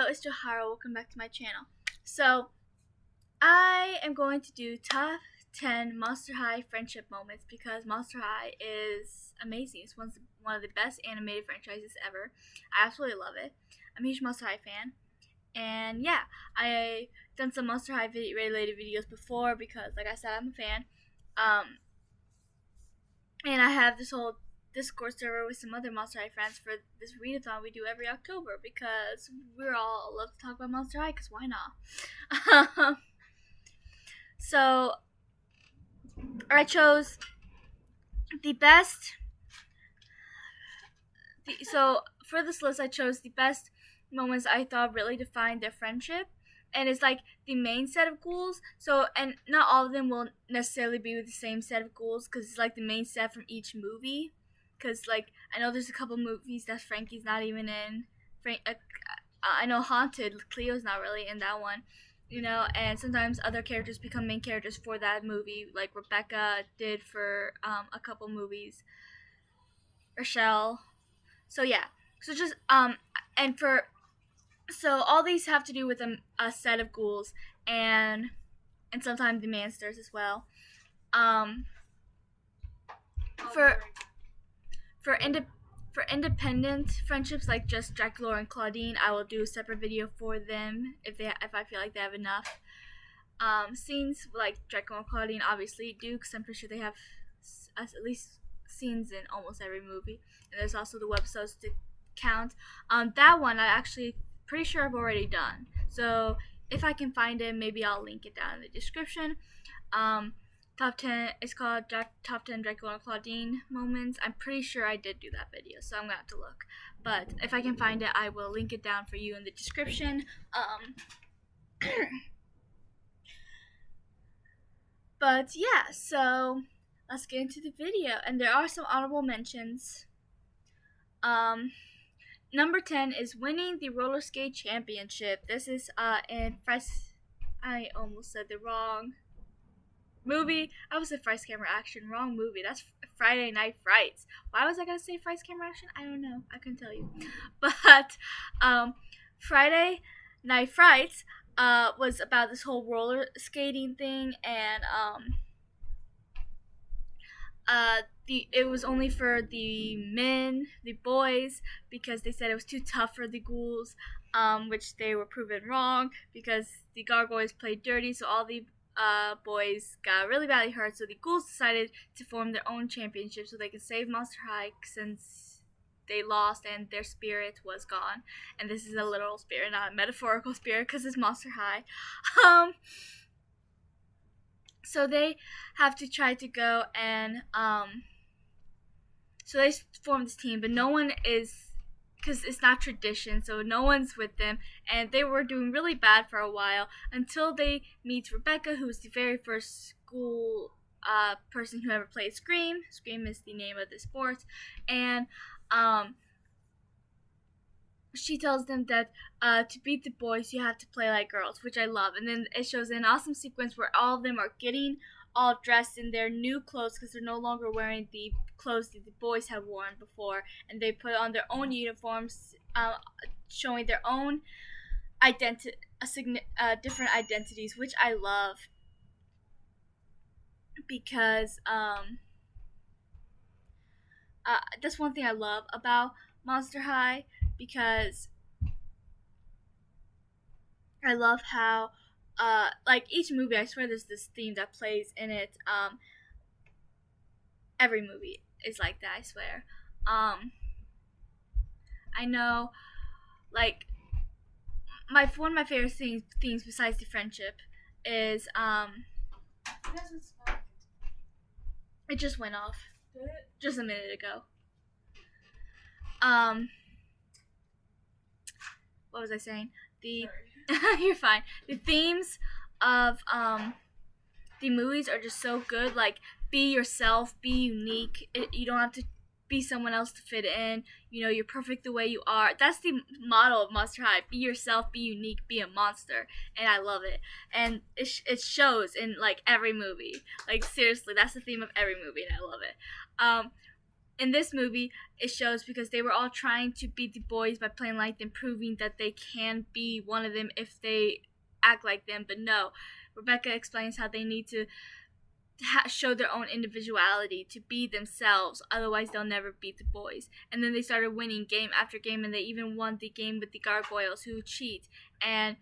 it's Johara. Welcome back to my channel. So, I am going to do top 10 Monster High friendship moments because Monster High is amazing. It's one of the best animated franchises ever. I absolutely love it. I'm a huge Monster High fan. And yeah, I've done some Monster High related videos before because, like I said, I'm a fan. And I have this whole Discord server with some other Monster High friends for this readathon we do every October because we're all love to talk about Monster High because why not? So I chose the best. So for this list, I chose the best moments I thought really defined their friendship. And it's like the main set of ghouls. So, and not all of them will necessarily be with the same set of ghouls because it's like the main set from each movie. Because, like, I know there's a couple movies that Frankie's not even in. I know Haunted, Cleo's not really in that one. You know, and sometimes other characters become main characters for that movie, like Rebecca did for a couple movies. Rochelle. So, yeah. So, just, and for. So all these have to do with a set of ghouls and sometimes the monsters as well. For independent friendships like just Dracula and Claudine, I will do a separate video for them if I feel like they have enough scenes. Like Dracula and Claudine obviously do because I'm pretty sure they have at least scenes in almost every movie, and there's also the webisodes to count. That one I actually pretty sure I've already done. So if I can find it, maybe I'll link it down in the description. Top 10, it's called Top 10 Dracula and Claudine Moments. I'm pretty sure I did do that video, so I'm going to have to look. But if I can find it, I will link it down for you in the description. But yeah, so let's get into the video. And there are some honorable mentions. Number 10 is winning the roller skate championship. This is in I almost said the wrong movie. I was at Frights Camera Action. Wrong movie. That's Friday Night Frights. Why was I gonna say Frights Camera Action? I don't know. I couldn't tell you. But Friday Night Frights was about this whole roller skating thing, and it was only for the boys, because they said it was too tough for the ghouls, which they were proven wrong because the gargoyles played dirty, so all the boys got really badly hurt. So the ghouls decided to form their own championship so they could save Monster High since they lost and their spirit was gone. And this is a literal spirit, not a metaphorical spirit, because it's Monster High. So they have to try to go and so they form this team, but no one is, because it's not tradition, so no one's with them, and they were doing really bad for a while until they meet Rebecca, who is the very first school person who ever played Scream. Scream is the name of the sport, and she tells them that to beat the boys, you have to play like girls, which I love. And then it shows an awesome sequence where all of them are getting all dressed in their new clothes because they're no longer wearing the clothes that the boys have worn before, and they put on their own uniforms, showing their own different identities, which I love because that's one thing I love about Monster High, because I love how like each movie, I swear there's this theme that plays in it. Every movie is like that, I swear. I know, like, one of my favorite themes besides the friendship is it just went off just a minute ago. What was I saying? You're fine. The themes of the movies are just so good. Like, be yourself, be unique. You don't have to be someone else to fit in. You know, you're perfect the way you are. That's the motto of Monster High. Be yourself, be unique, be a monster. And I love it. And it shows in, like, every movie. Like, seriously, that's the theme of every movie, and I love it. in this movie, it shows because they were all trying to beat the boys by playing like them, proving that they can be one of them if they act like them. But no, Rebecca explains how they need to show their own individuality to be themselves, otherwise they'll never beat the boys. And then they started winning game after game, and they even won the game with the gargoyles who cheat. And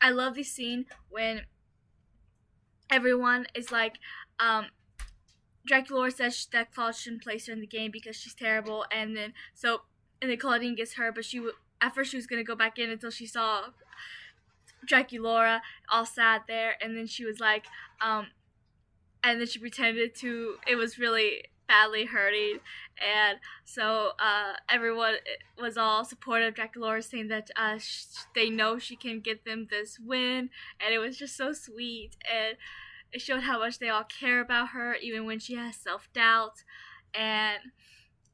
I love the scene when everyone is like, Dracula says that Claude shouldn't place her in the game because she's terrible, and then Claudine gets her, but at first she was gonna go back in until she saw Dracula all sad there, and then she was like, and then she pretended to, it was really badly hurting, and so everyone was all supportive of Dracula, saying that they know she can get them this win, and it was just so sweet, and it showed how much they all care about her, even when she has self-doubt, and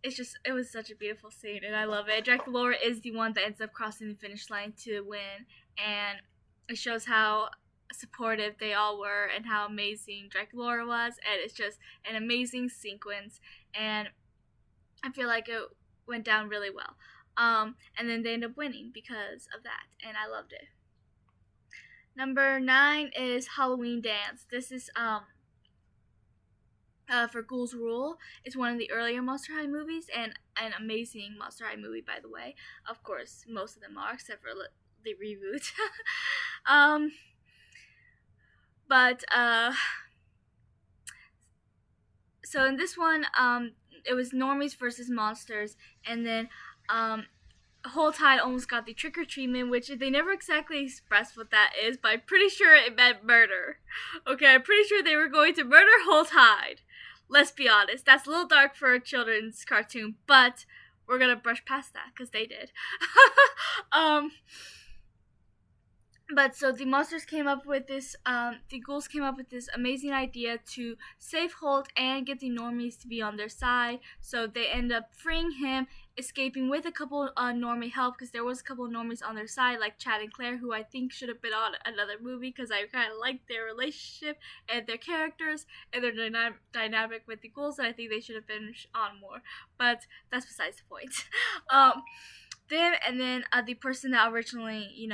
it was such a beautiful scene, and I love it. Dracula is the one that ends up crossing the finish line to win, and it shows how supportive they all were and how amazing Dracula was, and it's just an amazing sequence, and I feel like it went down really well. And then they end up winning because of that, and I loved it. Number 9 is Halloween Dance. This is for Ghouls Rule. It's one of the earlier Monster High movies, and an amazing Monster High movie, by the way. Of course, most of them are, except for the reboot. So in this one, it was normies versus monsters, and then Whole Tide almost got the trick or treatment, which they never exactly expressed what that is, but I'm pretty sure it meant murder. Okay, I'm pretty sure they were going to murder Whole Tide. Let's be honest, that's a little dark for a children's cartoon, but we're gonna brush past that because they did. But so the monsters came up with this, the ghouls came up with this amazing idea to save Holt and get the normies to be on their side. So they end up freeing him, escaping with a couple normie help, because there was a couple of normies on their side, like Chad and Claire, who I think should have been on another movie because I kind of liked their relationship and their characters and their dynamic with the ghouls, and I think they should have been on more. But that's besides the point. Them and then the person that originally,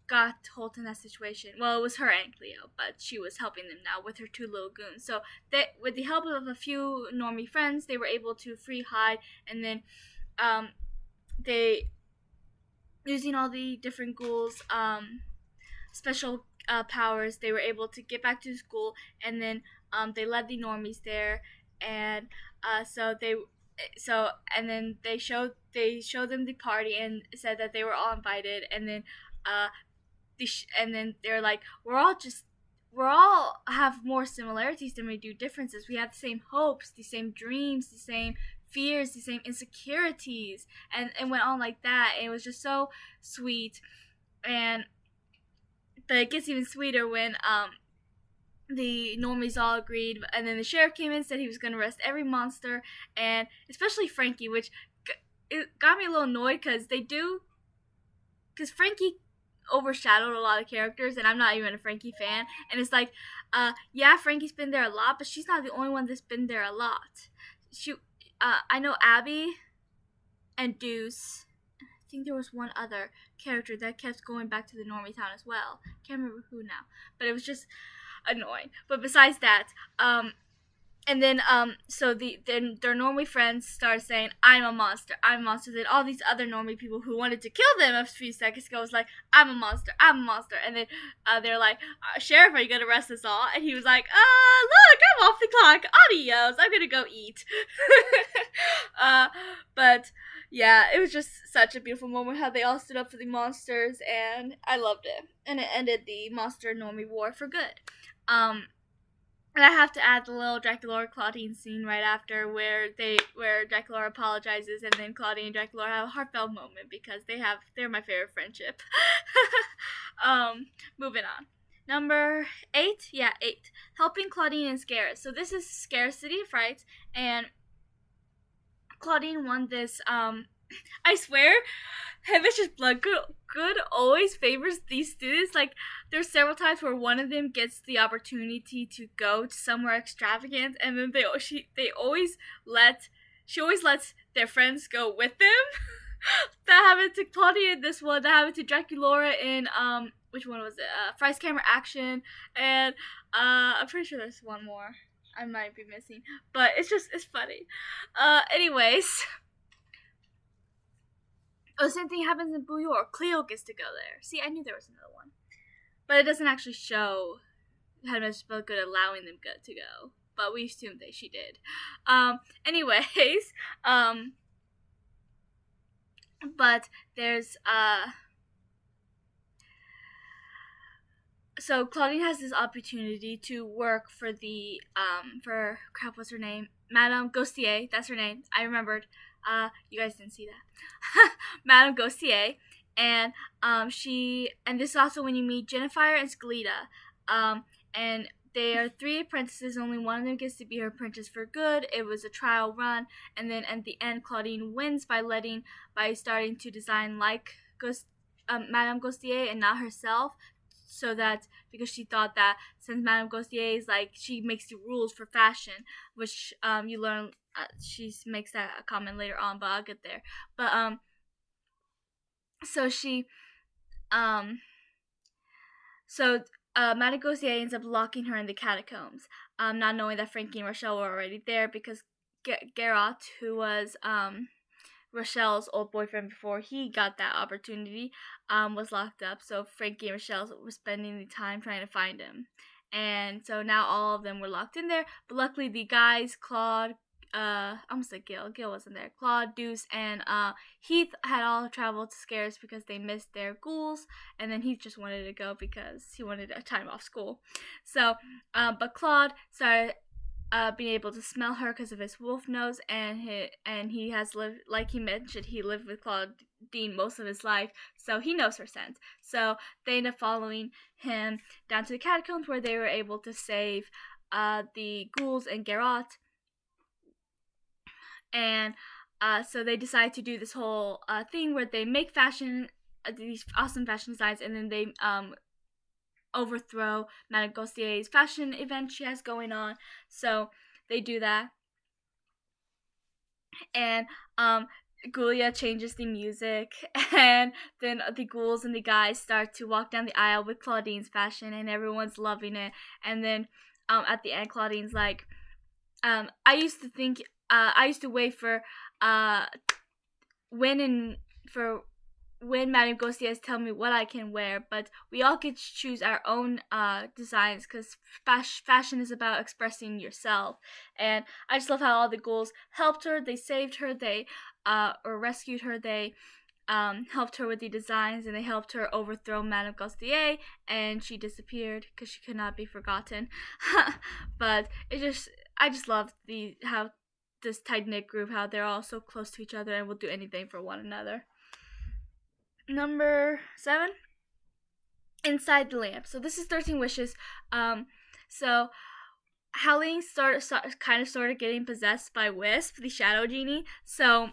got Holt in that situation. Well, it was her and Cleo, but she was helping them now with her 2 little goons. So with the help of a few normie friends, they were able to free Hyde, and then they, using all the different ghouls' special powers, they were able to get back to school, and then they led the normies there, and then they showed them the party and said that they were all invited, and then and then they're like, we're all have more similarities than we do differences. We have the same hopes, the same dreams, the same fears, the same insecurities, and it went on like that, and it was just so sweet. But it gets even sweeter when the normies all agreed, and then the sheriff came in and said he was going to arrest every monster, and especially Frankie, which it got me a little annoyed because Frankie overshadowed a lot of characters, and I'm not even a Frankie fan, and it's like, yeah, Frankie's been there a lot, but she's not the only one that's been there a lot. I know Abby and Deuce. I think there was one other character that kept going back to the normie town as well. Can't remember who now, but it was just annoying. But besides that, and then so their normie friends started saying, I'm a monster. Then all these other normie people who wanted to kill them a few seconds ago was like, I'm a monster. And then they're like, Sheriff, are you gonna arrest us all? And he was like, look, I'm off the clock. Adios, I'm gonna go eat. But yeah, it was just such a beautiful moment how they all stood up for the monsters, and I loved it. And it ended the monster normie war for good. And I have to add the little Dracula Claudine scene right after where Dracula apologizes, and then Claudine and Dracula have a heartfelt moment because they're my favorite friendship. Moving on. Number 8? Yeah, 8. Helping Claudine and Scarus. So this is Scarus City of Frights, and Claudine won this, I swear, Ambitious Blood Good always favors these students. Like, there's several times where one of them gets the opportunity to go to somewhere extravagant, and then she always lets their friends go with them. That happened to Claudia in this one. That happened to Draculaura in which one was it? Fry's Camera Action, and I'm pretty sure there's one more. I might be missing, but it's funny. Anyways. Oh, the same thing happens in Boo York. Cleo gets to go there. See, I knew there was another one. But it doesn't actually show Headmistress Bloodgood allowing them to go. But we assumed that she did. Anyways, but there's, so Claudine has this opportunity to work for the, crap, what's her name? Madame Ghostier, that's her name. I remembered. You guys didn't see that. Madame Ghostier. And this is also when you meet Jennifer and Skeleta. And they are 3 apprentices. Only one of them gets to be her apprentice for good. It was a trial run, and then at the end, Claudine wins by starting to design like Madame Ghostier and not herself. So that because she thought that since Madame Ghostier is like she makes the rules for fashion, which you learn. She makes that a comment later on, but I'll get there. But so she Madame Gaussier ends up locking her in the catacombs, not knowing that Frankie and Rochelle were already there because Garrot, who was Rochelle's old boyfriend before he got that opportunity, was locked up. So Frankie and Rochelle were spending the time trying to find him. And so now all of them were locked in there. But luckily the guys, Claude, I almost said Gil wasn't there. Claude, Deuce, and Heath had all traveled to Scares because they missed their ghouls, and then Heath just wanted to go because he wanted a time off school. So, but Claude started being able to smell her because of his wolf nose, and he has lived, like he mentioned, he lived with Claudine most of his life, so he knows her scent. So they end up following him down to the catacombs where they were able to save the ghouls and Garrot. And so they decide to do this whole thing where they make these awesome fashion designs, and then they overthrow Madame Gaustier's fashion event she has going on. So they do that. And Ghoulia changes the music, and then the ghouls and the guys start to walk down the aisle with Claudine's fashion, and everyone's loving it. And then at the end, Claudine's like, I used to wait for when Madame Gaustier tell me what I can wear, but we all get to choose our own designs because fashion is about expressing yourself. And I just love how all the ghouls helped her, they saved her, they or rescued her, they helped her with the designs, and they helped her overthrow Madame Gaustier, and she disappeared because she could not be forgotten. But I just love how this tight-knit group, how they're all so close to each other and will do anything for one another. Number 7, Inside the Lamp. So this is 13 Wishes. So Howling started getting possessed by Wisp, the Shadow Genie. So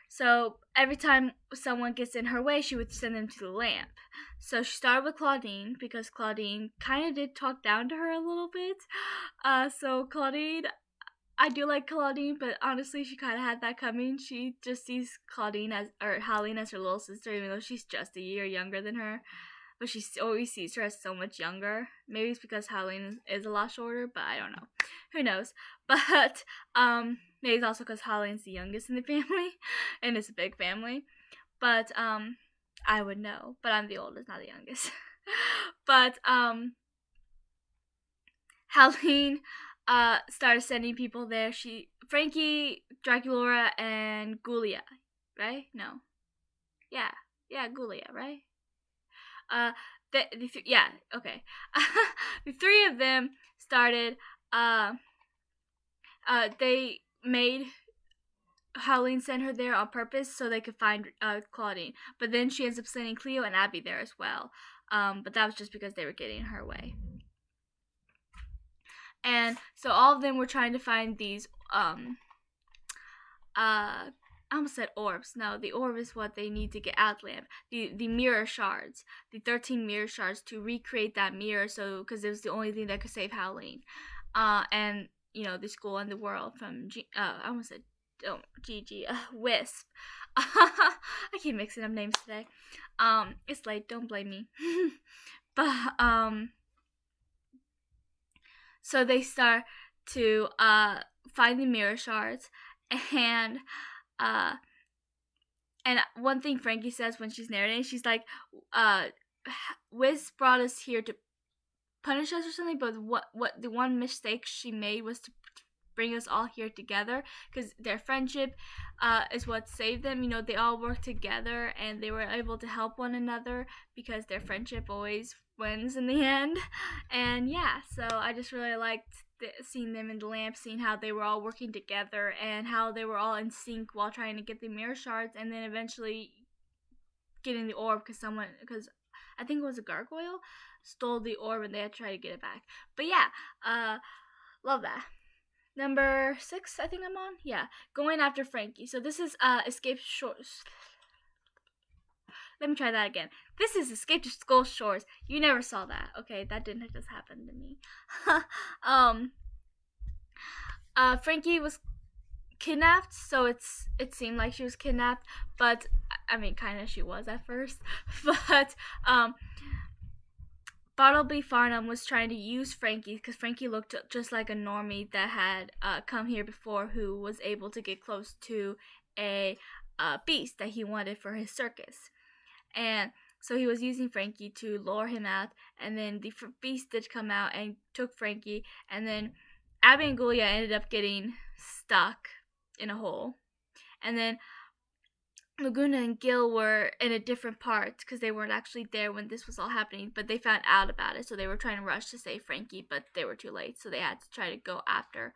so every time someone gets in her way, she would send them to the lamp. So she started with Claudine because Claudine kind of did talk down to her a little bit. So Claudine, I do like Claudine, but honestly, she kind of had that coming. She just sees Howling as her little sister, even though she's just a year younger than her. But she always sees her as so much younger. Maybe it's because Howling is a lot shorter, but I don't know. Who knows? But maybe it's also because Howling's the youngest in the family, and it's a big family. But I would know. But I'm the oldest, not the youngest. But Howling started sending people there. Frankie, Draculaura, and Ghoulia, right? No. Yeah, Ghoulia, right? Okay. The 3 of them started, they made Howling send her there on purpose so they could find Claudine. But then she ends up sending Cleo and Abby there as well. But that was just because they were getting in her way. And so all of them were trying to find these I almost said orbs. No, the orb is what they need to get out the lamp. The mirror shards, the 13 mirror shards to recreate that mirror. So because it was the only thing that could save Halloween, and the school and the world from I almost said Gigi Wisp. I keep mixing up names today. It's late. Don't blame me. But so they start to find the mirror shards, and uh and one thing Frankie says when she's narrating, she's like, Wiz brought us here to punish us or something, but what the one mistake she made was to bring us all here together, because their friendship is what saved them. They all worked together and they were able to help one another because their friendship always wins in the end. And yeah, so I just really liked seeing them in the lamp, seeing how they were all working together and how they were all in sync while trying to get the mirror shards, and then eventually getting the orb because I think it was a gargoyle stole the orb and they had to try to get it back. But yeah, love that. Number 6, I think I'm on. Yeah, going after Frankie. So this is Escape Shores. Let me try that again. This is Escape to Skull Shores. You never saw that. Okay, that didn't just happen to me. Frankie was kidnapped, so it seemed like she was kidnapped, but I mean, kind of she was at first. But Bartleby Farnham was trying to use Frankie because Frankie looked just like a normie that had come here before, who was able to get close to a beast that he wanted for his circus. And so he was using Frankie to lure him out, and then the beast did come out and took Frankie, and then Abby and Gulia ended up getting stuck in a hole. And then Laguna and Gil were in a different part because they weren't actually there when this was all happening, but they found out about it, so they were trying to rush to save Frankie, but they were too late, so they had to try to go after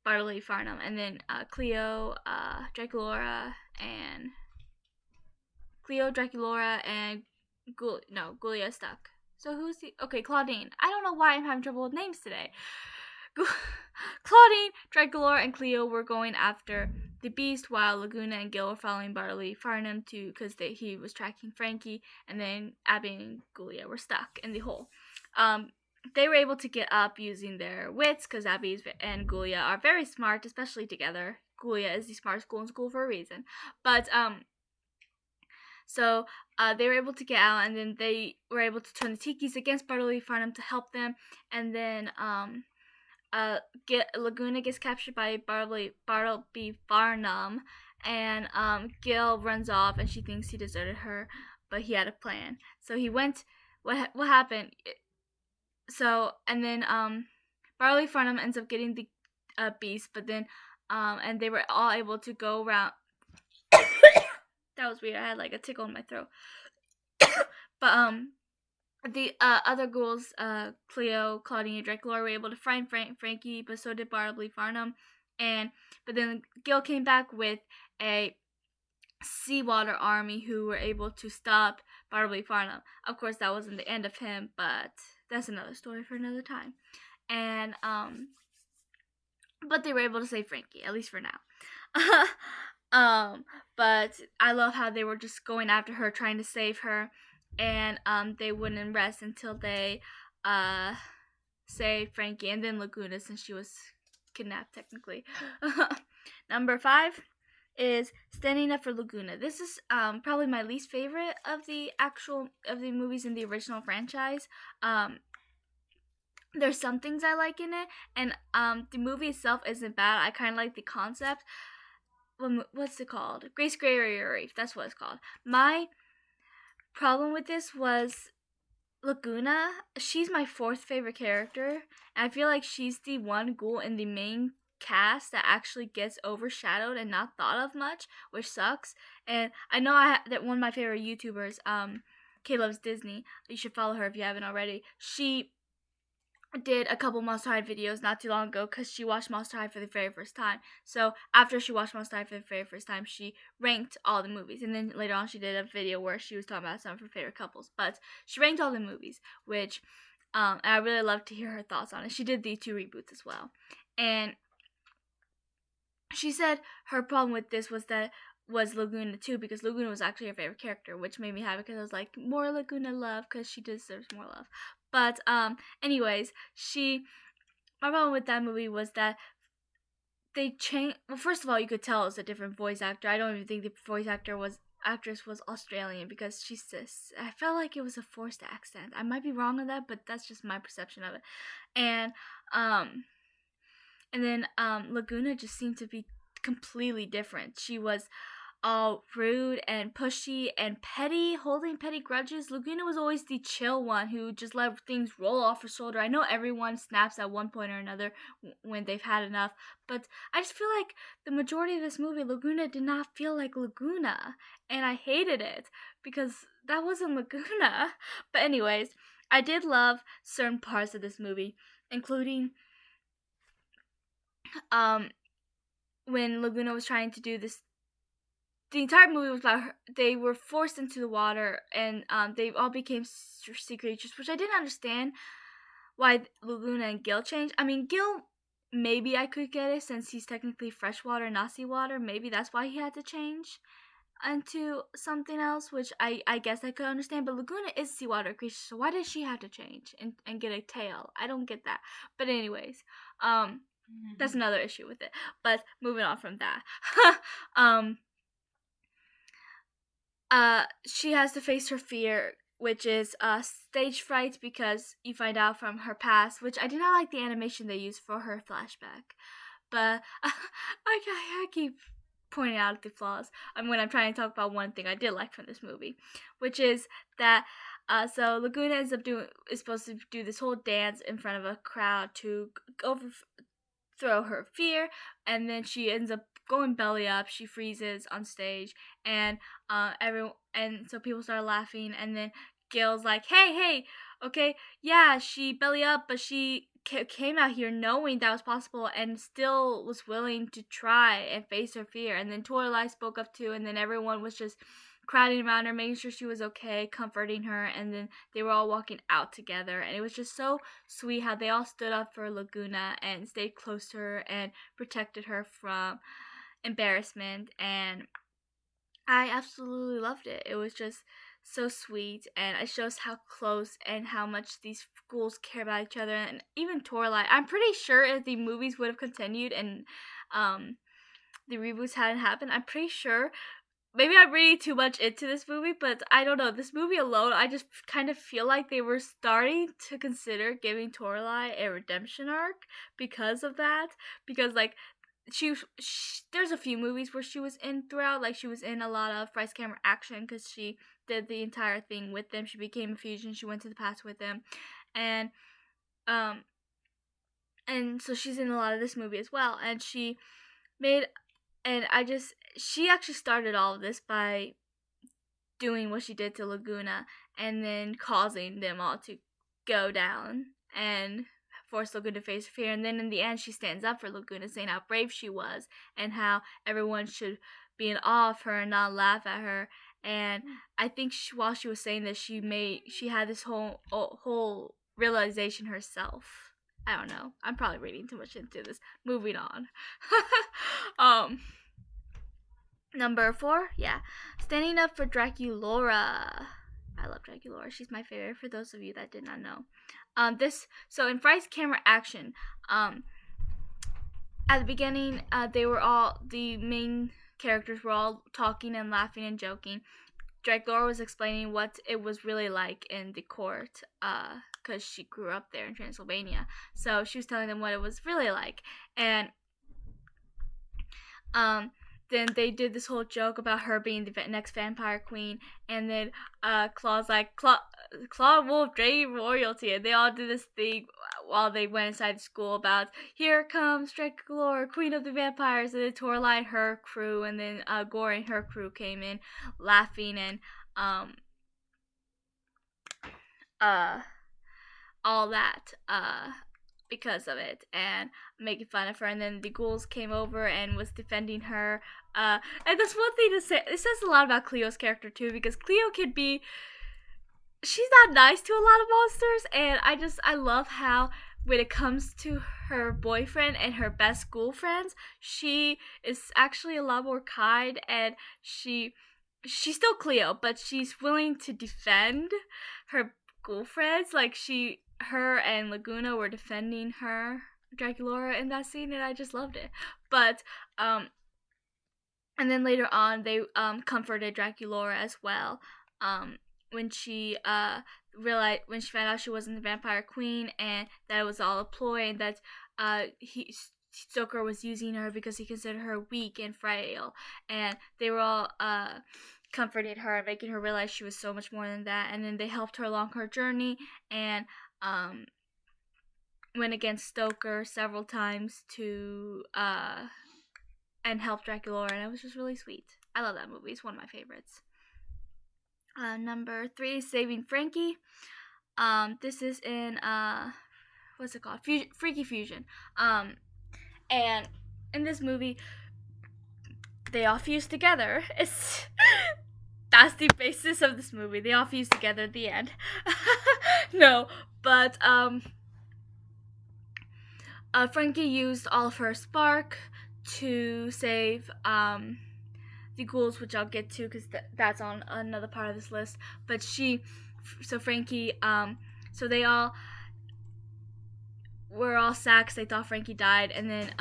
Bartleby Farnham. And then Cleo, Draculaura, and Gulia stuck. So who's the... Okay, Claudine. I don't know why I'm having trouble with names today. Claudine, Draculaura, and Cleo were going after the beast, while Laguna and Gil were following Bartleby Farnham because he was tracking Frankie, and then Abby and Gulia were stuck in the hole. They were able to get up using their wits because Abby and Gulia are very smart, especially together. Gulia is the smartest ghoul in school for a reason. But so they were able to get out, and then they were able to turn the Tikis against Bartleby Farnham to help them, and then Laguna gets captured by Bartleby Farnham, and Gil runs off, and she thinks he deserted her, but he had a plan. So he went. What happened? So and then Bartleby Farnham ends up getting the beast, but then and they were all able to go around. That was weird. I had like a tickle in my throat. But the other ghouls, Cleo, Claudine, and Draculaura, were able to find Frankie, but so did Bartleby Farnham. But then Gil came back with a seawater army who were able to stop Bartleby Farnham. Of course, that wasn't the end of him, but that's another story for another time. And but they were able to save Frankie, at least for now. But I love how they were just going after her, trying to save her, and they wouldn't rest until they saved Frankie, and then Laguna, since she was kidnapped technically. Number 5 is Standing Up for Laguna. This is probably my least favorite of the movies in the original franchise. There's some things I like in it, and the movie itself isn't bad. I kind of like the concept. What's it called? Grace Barrier Reef. That's what it's called. My problem with this was Laguna. She's my 4th favorite character, and I feel like she's the one ghoul in the main cast that actually gets overshadowed and not thought of much, which sucks. And I know that one of my favorite YouTubers, Kay Loves Disney. You should follow her if you haven't already. She did a couple Monster High videos not too long ago because she watched Monster High for the very first time. So after she watched Monster High for the very first time, she ranked all the movies. And then later on she did a video where she was talking about some of her favorite couples. But she ranked all the movies, which and I really love to hear her thoughts on it. She did the 2 reboots as well. And she said her problem with this was Laguna too, because Laguna was actually her favorite character, which made me happy because I was like, more Laguna love, because she deserves more love. But anyways, my problem with that movie was that they changed. Well, first of all, you could tell it was a different voice actor. I don't even think the actress was Australian, because I felt like it was a forced accent. I might be wrong on that, but that's just my perception of it. And um and then Laguna just seemed to be completely different. She was all rude and pushy and petty, holding petty grudges. Laguna was always the chill one who just let things roll off her shoulder. I know everyone snaps at one point or another when they've had enough, but I just feel like the majority of this movie, Laguna did not feel like Laguna, and I hated it because that wasn't Laguna. But anyways, I did love certain parts of this movie, including when Laguna was trying to do this. The entire movie was about her. They were forced into the water, and they all became sea creatures, which I didn't understand why Laguna and Gil changed. I mean, Gil, maybe I could get it since he's technically freshwater, not seawater. Maybe that's why he had to change into something else, which I guess I could understand. But Laguna is a seawater creature, so why does she have to change and get a tail? I don't get that. But anyways, that's another issue with it. But moving on from that, she has to face her fear, which is stage fright, because you find out from her past, which I did not like the animation they used for her flashback. But I keep pointing out the flaws when I'm trying to talk about one thing I did like from this movie, which is that so Laguna is supposed to do this whole dance in front of a crowd to overthrow her fear, and then she ends up going belly up. She freezes on stage, and so people start laughing, and then Gil's like, hey, okay, yeah, she belly up, but she came out here knowing that was possible and still was willing to try and face her fear. And then Toralei spoke up too, and then everyone was just crowding around her, making sure she was okay, comforting her, and then they were all walking out together. And it was just so sweet how they all stood up for Laguna and stayed close to her and protected her from embarrassment, and I absolutely loved it. It was just so sweet, and it shows how close and how much these schools care about each other. And even Toralei, I'm pretty sure if the movies would have continued and the reboots hadn't happened, I'm pretty sure, maybe I'm reading too much into this movie, but I don't know, this movie alone, I just kind of feel like they were starting to consider giving Toralei a redemption arc because of that, because like she there's a few movies where she was in throughout, like she was in a lot of Fry's Camera Action because she did the entire thing with them. She became a fusion. She went to the past with them, and so she's in a lot of this movie as well. And she actually started all of this by doing what she did to Laguna, and then causing them all to go down and force Laguna to face her fear. And then in the end, she stands up for Laguna, saying how brave she was and how everyone should be in awe of her and not laugh at her. And I think while she was saying this, she had this whole realization herself. I don't know. I'm probably reading too much into this. Moving on. Number 4, yeah, standing up for Draculaura. I love Draculaura. She's my favorite, for those of you that did not know. So in Fry's Camera Action, at the beginning, the main characters were all talking and laughing and joking. Draculaura was explaining what it was really like in the court, because she grew up there in Transylvania. So she was telling them what it was really like, and then they did this whole joke about her being the next vampire queen, and then Claw's like, Claw Wolf Dragon royalty, and they all did this thing while they went inside the school about, here comes Draculaura, queen of the vampires, and then Toralei and her crew, and then Gore and her crew came in laughing and all that because of it, and making fun of her. And then the ghouls came over and was defending her, and that's one thing to say. It says a lot about Cleo's character too, because Cleo can be, she's not nice to a lot of monsters, and I love how when it comes to her boyfriend and her best school friends, she is actually a lot more kind, and she's still Cleo, but she's willing to defend her school friends. Like her and Laguna were defending her Draculaura in that scene, and I just loved it. But and then later on, they comforted Draculaura as well. When she realized, when she found out she wasn't the vampire queen and that it was all a ploy, and that Stoker was using her because he considered her weak and frail, and they were all comforted her and making her realize she was so much more than that. And then they helped her along her journey, and went against Stoker several times to and helped Draculaura, and it was just really sweet. I love that movie. It's one of my favorites. Number 3, Saving Frankie. This is in what's it called? Freaky Fusion. And in this movie, they all fuse together. That's the basis of this movie. They all fuse together at the end. No, but Frankie used all of her spark to save the ghouls, which I'll get to because that's on another part of this list. But Frankie, so they all were all sad because they thought Frankie died, and then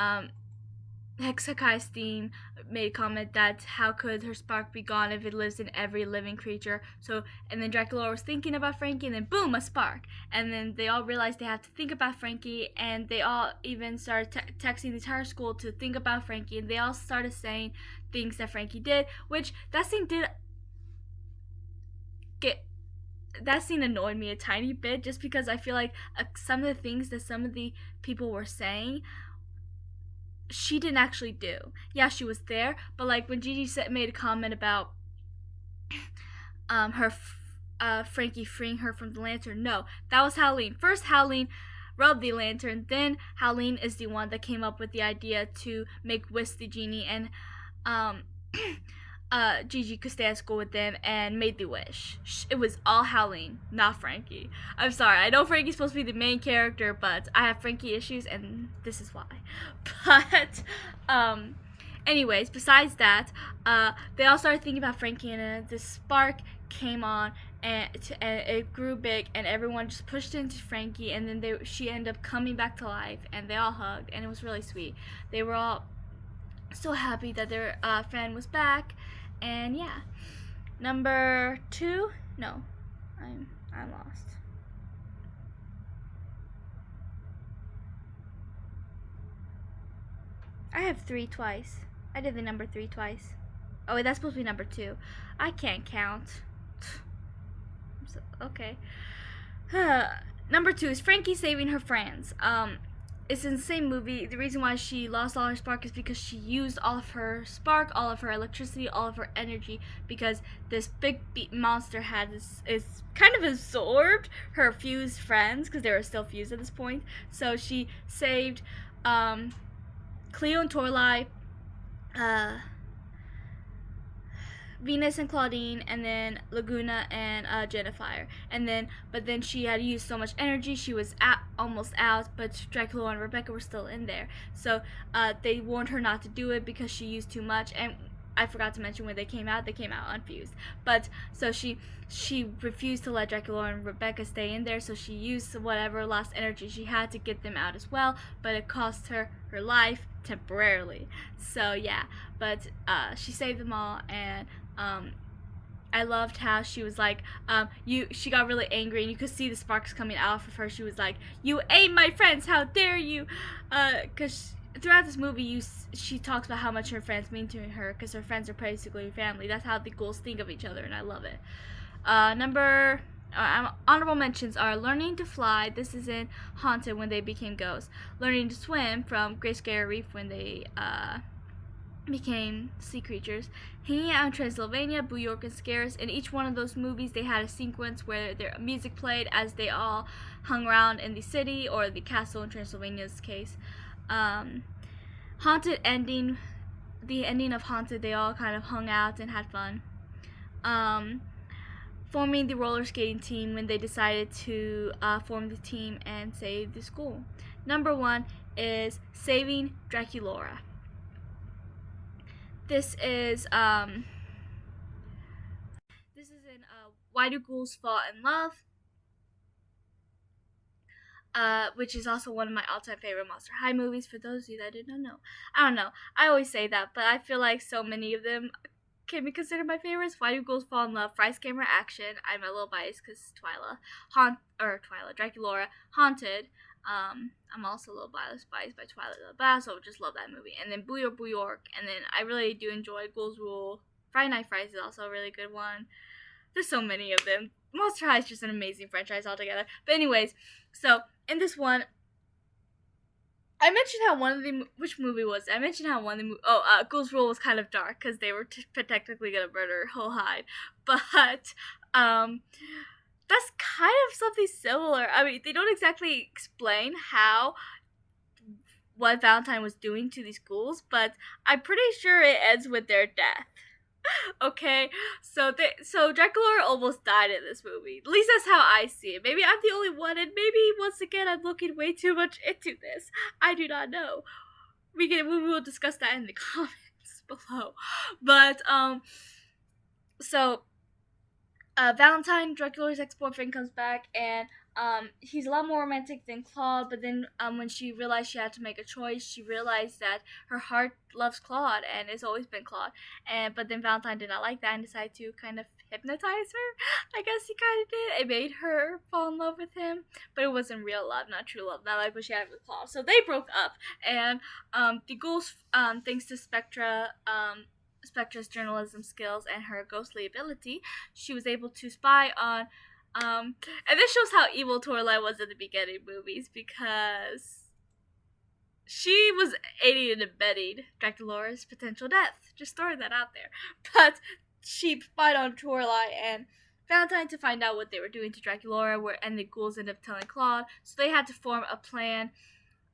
Hexakai's theme made a comment that how could her spark be gone if it lives in every living creature. So, and then Dracula was thinking about Frankie, and then boom, a spark. And then they all realized they have to think about Frankie, and they all even started texting the entire school to think about Frankie, and they all started saying things that Frankie did, which that scene annoyed me a tiny bit, just because I feel like some of the things that some of the people were saying, she didn't actually do. Yeah, she was there, but like when Gigi made a comment about Frankie freeing her from the lantern, no, that was Howleen. First, Howleen rubbed the lantern, then Howleen is the one that came up with the idea to make Whisk the genie, and Gigi could stay at school with them and made the wish. It was all Howleen, not Frankie. I'm sorry, I know Frankie's supposed to be the main character, but I have Frankie issues, and this is why. But anyways, besides that, they all started thinking about Frankie, and this spark came on, and it grew big, and everyone just pushed into Frankie, and then she ended up coming back to life, and they all hugged, and it was really sweet. They were all so happy that their friend was back, and yeah. Number 2, no, I'm lost. I have 3 twice. I did the number 3 twice. Oh wait, that's supposed to be number 2. I can't count. Okay. Number 2 is Frankie saving her friends. It's in the same movie. The reason why she lost all her spark is because she used all of her spark, all of her electricity, all of her energy, because this big monster is kind of absorbed her fused friends, because they were still fused at this point. So she saved Cleo and Torlai, Venus and Claudine, and then Laguna and Jennifer. But then she had used so much energy, she was almost out, but Dracula and Rebecca were still in there. So they warned her not to do it because she used too much, and I forgot to mention when they came out unfused. But so she refused to let Dracula and Rebecca stay in there, so she used whatever last energy she had to get them out as well, but it cost her her life temporarily. So yeah, but she saved them all, and I loved how she was like, she got really angry, and you could see the sparks coming out of her. She was like, "You ate my friends, how dare you?" Because throughout this movie, she talks about how much her friends mean to her, because her friends are basically family. That's how the ghouls think of each other, and I love it. Honorable mentions are Learning to Fly. This is in Haunted when they became ghosts. Learning to Swim from Great Scary Reef when they became sea creatures. Hanging Out in Transylvania, Boo York, and Scares. In each one of those movies, they had a sequence where their music played as they all hung around in the city, or the castle in Transylvania's case. Haunted ending. The ending of Haunted, they all kind of hung out and had fun. Forming the roller skating team when they decided to form the team and save the school. Number 1 is Saving Draculaura. This is in Why Do Ghouls Fall in Love, which is also one of my all-time favorite Monster High movies. For those of you that did not know, I don't know. I always say that, but I feel like so many of them can be considered my favorites. Why Do Ghouls Fall in Love, Fry's Camera Action. I'm a little biased because Draculaura, Haunted. I'm also a little biased by Twilight of the Bass, so I just love that movie. And then Boo York, Boo York, and then I really do enjoy Ghouls Rule. Friday Night Fries is also a really good one. There's so many of them. Monster High is just an amazing franchise altogether. But anyways, so in this one, I mentioned how which movie was it? I mentioned how one of the Ghouls Rule was kind of dark because they were technically gonna murder Whole Hyde, but that's kind of something similar. I mean, they don't exactly explain what Valentine was doing to these ghouls, but I'm pretty sure it ends with their death. Okay, so Draculaura almost died in this movie. At least that's how I see it. Maybe I'm the only one, and maybe once again I'm looking way too much into this. I do not know. We will discuss that in the comments below. But so Valentine, Draculaura's ex-boyfriend, comes back, and he's a lot more romantic than Claude. But then when she realized she had to make a choice, she realized that her heart loves Claude, and it's always been Claude. But then Valentine did not like that and decided to kind of hypnotize her. I guess he kind of did. It made her fall in love with him, but it wasn't real love, not true love, not like what she had with Claude. So they broke up, and the ghouls, thanks to Spectra's journalism skills and her ghostly ability, she was able to spy on and this shows how evil Toralei was in the beginning movies, because she was aiding and abetting Draculaura's potential death. Just throwing that out there. But she spied on Toralei and Valentine to find out what they were doing to Draculaura, and the ghouls ended up telling Claude. So they had to form a plan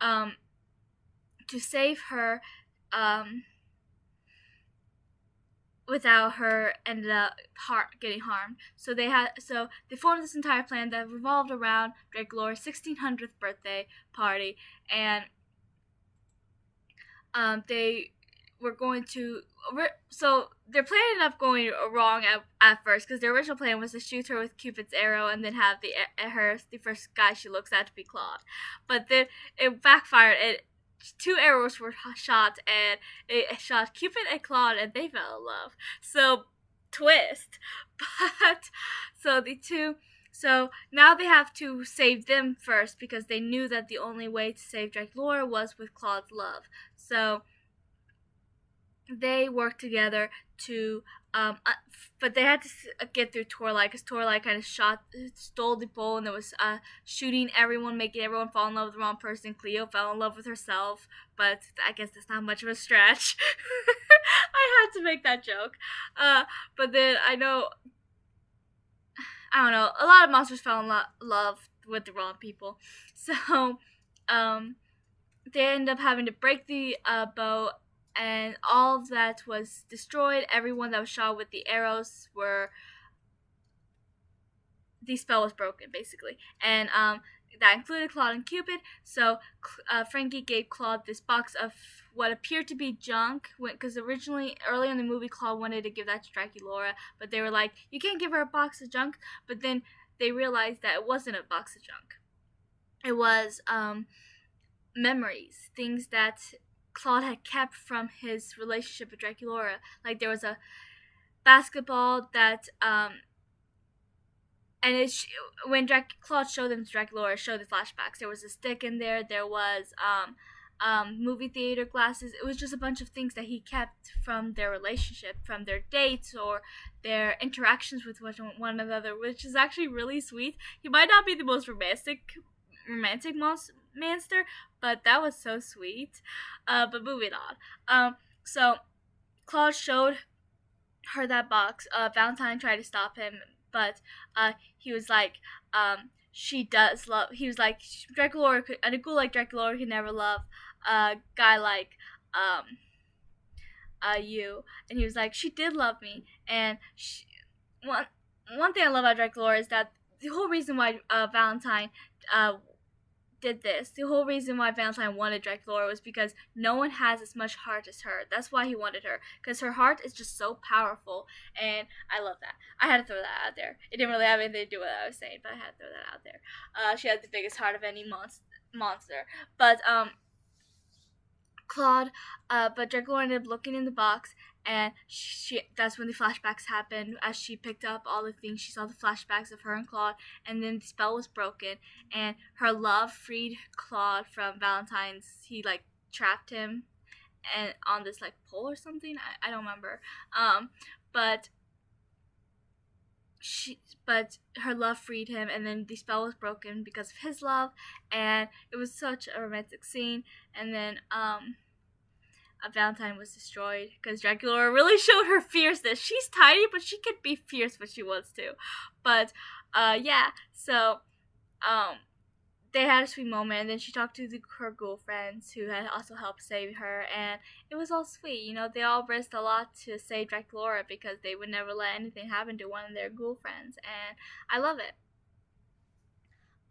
to save her, without her ended up getting harmed. So they formed this entire plan that revolved around Draculaura's 1600th birthday party, and they were going to. So their plan ended up going wrong at first, because their original plan was to shoot her with Cupid's arrow and then have the first guy she looks at to be Claude. But then it backfired. Two arrows were shot, and it shot Cupid and Claude, and they fell in love. So, twist. But, so now they have to save them first, because they knew that the only way to save Draculaura was with Claude's love. So, they worked together to, but they had to get through Toralei, because Toralei kind of stole the bowl, and there was shooting everyone, making everyone fall in love with the wrong person. Cleo fell in love with herself, but I guess that's not much of a stretch. I had to make that joke. But then I don't know, a lot of monsters fell in love with the wrong people. So, they end up having to break the bow, and all of that was destroyed. Everyone that was shot with the arrows the spell was broken, basically. And that included Claude and Cupid. So Frankie gave Claude this box of what appeared to be junk, because originally, early in the movie, Claude wanted to give that to Draculaura, but they were like, you can't give her a box of junk. But then they realized that it wasn't a box of junk. It was memories, things that Claude had kept from his relationship with Draculaura. Like, there was a basketball that and when Claude showed them to Draculaura, showed the flashbacks. There was a stick in there. There was movie theater glasses. It was just a bunch of things that he kept from their relationship, from their dates or their interactions with one another, which is actually really sweet. He might not be the most romantic monster, but that was so sweet. But moving on. So Claude showed her that box. Valentine tried to stop him, but he was like, she does love. He was like, Draculaura could, and a ghoul like Draculaura could never love a guy like you. And he was like, she did love me. And one thing I love about Draculaura is that the whole reason why Valentine did this. The whole reason why Valentine wanted Draculaura was because no one has as much heart as her. That's why he wanted her, because her heart is just so powerful, and I love that. I had to throw that out there. It didn't really have anything to do with what I was saying, but I had to throw that out there. She had the biggest heart of any monster. But Claude, but Draculaura ended up looking in the box, and that's when the flashbacks happened. As she picked up all the things, she saw the flashbacks of her and Claude, and then the spell was broken, and her love freed Claude from Valentine's. He like trapped him and on this like pole or something. I don't remember. But but her love freed him, and then the spell was broken because of his love, and it was such a romantic scene. And then Valentine was destroyed because Draculaura really showed her fierceness. She's tiny, but she could be fierce when she wants to. But yeah, so they had a sweet moment, and then she talked to her ghoul friends who had also helped save her, and it was all sweet. You know, they all risked a lot to save Draculaura because they would never let anything happen to one of their ghoul friends, and I love it.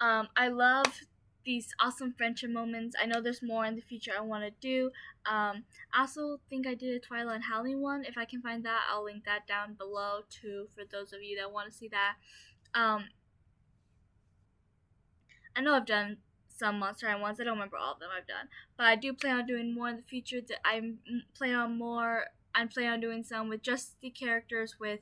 I love these awesome friendship moments. I know there's more in the future I want to do. I also think I did a Twilight and Halloween one. If I can find that, I'll link that down below too for those of you that want to see that. I know I've done some Monster High ones. I don't remember all of them I've done, but I do plan on doing more in the future. I'm planning on doing some with just the characters, with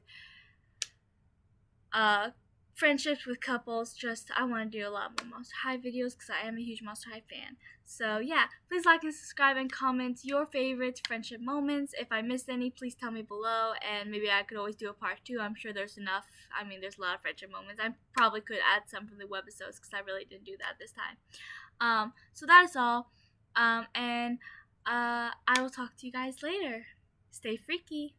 friendships with couples. Just I want to do a lot more Monster High videos because I am a huge Monster High fan. So yeah, please like and subscribe and comment your favorite friendship moments. If I missed any, please tell me below, and maybe I could always do a part 2. I'm sure there's enough. I mean, there's a lot of friendship moments. I probably could add some from the webisodes because I really didn't do that this time. So that is all. And I will talk to you guys later. Stay freaky.